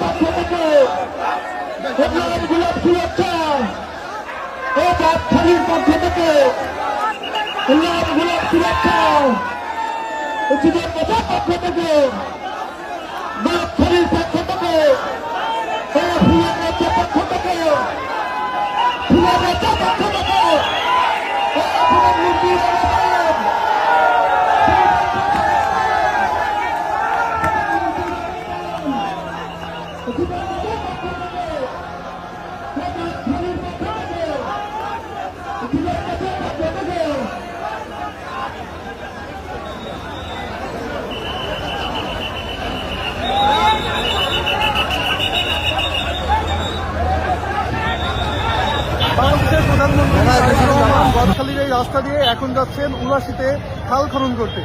পক্ষ থেকে গোলাপ সুরক্ষা পক্ষ থেকে বাপখালীর পক্ষ থেকে ফুলের রাজ্যের পক্ষ থেকে ফুলের রাজ্যের পক্ষ থেকে বাংলাদেশের প্রধানমন্ত্রী তারেক রহমান বদখালীর এই রাস্তা দিয়ে এখন যাচ্ছেন উলাশিতে খাল খনন করতে।